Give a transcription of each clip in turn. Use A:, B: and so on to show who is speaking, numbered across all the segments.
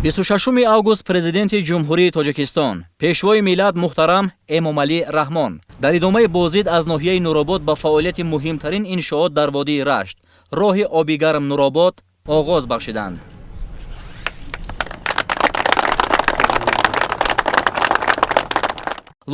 A: 26 август президенти ҷумҳурии Тоҷикистон пешвои миллат муҳтарам Эмомалӣ Раҳмон дар идомаи боздид аз ноҳияи Нуробод ба фаъолияти муҳимтарин иншоот дар водии Рашт роҳи оби гарм Нуробод оғоз бахшиданд.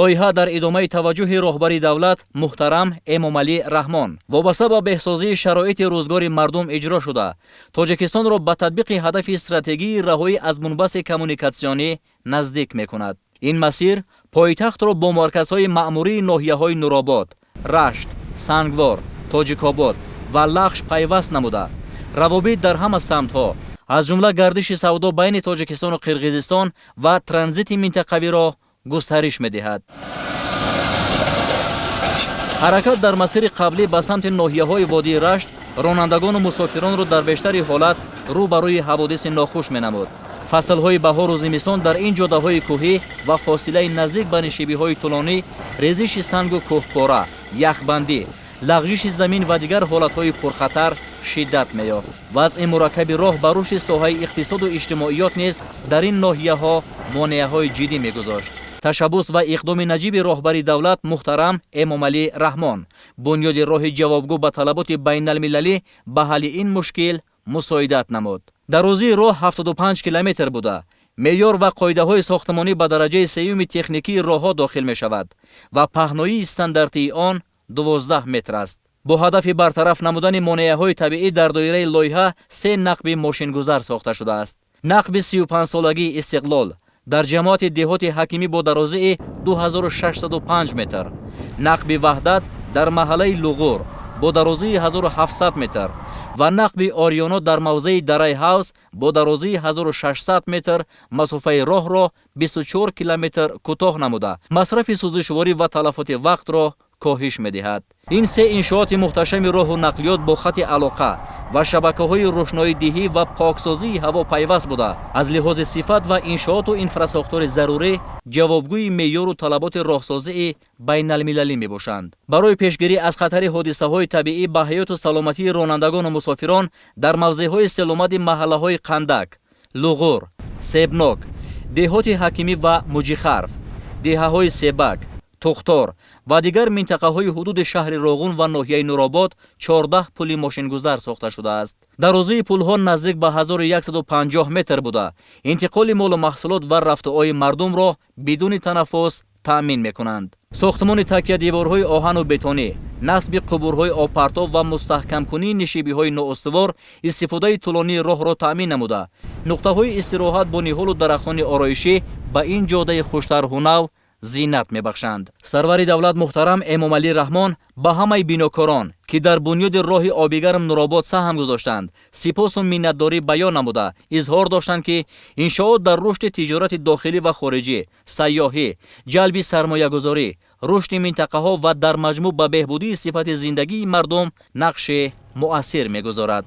A: лоиҳа дар идомаи таваҷҷӯҳи роҳбари давлат муҳтарам Эмомалӣ Раҳмон вобаста ба беҳсозии шароити рӯзгори мардум иҷро шуда, Тоҷикистонро ба татбиқи ҳадафи стратегии раҳоӣ аз бунбаси коммуникатсионӣ наздик мекунад. ин масир пойтахтро бо марказҳои маъмурии ноҳияҳои Нуробод, Рашт, Сангвор, Тоҷикобод ва Лахш пайваст намуда, равобит дар ҳама самтҳо, аз ҷумла гардиши савдо байни Тоҷикистону Қирғизистон ва транзити минтақавиро густариш медиҳад. ҳаракат дар масири қаблӣ ба самти ноҳияҳои водии Рашт ронандагону мусофиронро дар бештари ҳолат рӯ ба рӯи ҳаводиси нохуш менамуд. фаслҳои баҳору зимистон дар ин ҷодаҳои кӯҳӣ ва фосилаи наздик ба нишибиҳои тӯлонӣ резиши сангу кӯҳпора, яхбандӣ, лағжиши замин ва дигар ҳолатҳои пурхатар шиддат меёфт. вазъи мураккаби роҳ ба рушди соҳаи иқтисоду иҷтимоиёт низ дар ин ноҳияҳо монеаҳои ҷиддӣ мегузошт. ташаббус ва иқдоми наҷиби роҳбари давлат муҳтарам Эмомалӣ Раҳмон бунёди роҳи ҷавобгӯ ба талаботи байналмилалӣ ба ҳалли ин мушкил мусоидат намуд. дарозии роҳ 75 километр буда, меъёр ва қоидаҳои сохтмонӣ ба дараҷаи сеюми техникии роҳҳо дохил мешавад ва паҳноии стандартии он 12 метр аст. бо ҳадафи бартараф намудани монеаҳои табиӣ дар доираи лоиҳа 3 нақби мошингузар сохта шудааст. нақби 35-солагии Истиқлол дар ҷамоати деҳоти ҳакимӣ бо дарозии 2605 метр, нақби Ваҳдат дар маҳаллаи Луғур бо дарозии 1700 метр ва нақби Орёно дар мавзеи Дарай Ҳавз бо дарозии 1600 метр масофаи роҳро 24 километр кӯтоҳ намуда, масрафи сӯзишворӣ ва талафоти вақтро коҳиш медиҳад. ин се иншооти муҳташами роҳу нақлиёт бо хати алоқа ва шабакаҳои рӯшноидиҳӣ ва поксозии ҳаво пайваст буда, аз лиҳози сифат ва иншооту инфраструктури зарурӣ ҷавобгӯи меъёру талаботи роҳсозии байналмилалӣ мебошанд. барои пешгирӣ аз хатари ҳодисаҳои табиӣ ба ҳаёту саломатии ронандагону мусофирон дар мавзеъҳои селомади маҳаллаҳои Қандак, Луғур, Себнок, деҳоти ҳакимӣ ва Муҷихарф, деҳаҳои Себак, Тухтор ва дигар минтақаҳои ҳудуди шаҳри Роғун ва ноҳияи Нуробод 14 пули мошингузар сохта шудааст. дарозии пулҳо наздик ба 1150 метр буда, интиқоли молу маҳсулот ва рафтуои мардумро бидуни танаффус таъмин мекунанд. сохтмони такядиворҳои оҳану бетонӣ, насби қубурҳои обпартов ва мустаҳкамкунии нишибиҳои ноустувор истифодаи тӯлонии роҳро таъмин намуда, нуқтаҳои истироҳат бо ниҳолу дарахтони ороишӣ ба ин ҷодаи хуштарҳунав зинат мебахшанд. сарвари давлат муҳтарам Эмомалӣ Раҳмон ба ҳамаи бинокорон, ки дар бунёди роҳи обигарм Нуробод саҳм гузоштанд, сипосу миннатдорӣ баён намуда, изҳор доштанд, ки иншоот дар рушди тиҷорати дохилӣ ва хориҷӣ, сайёҳӣ, ҷалби сармоягузорӣ, рушди минтақаҳо ва дар маҷмӯъ ба беҳбудии сифати зиндагии мардум нақши муассир мегузорад.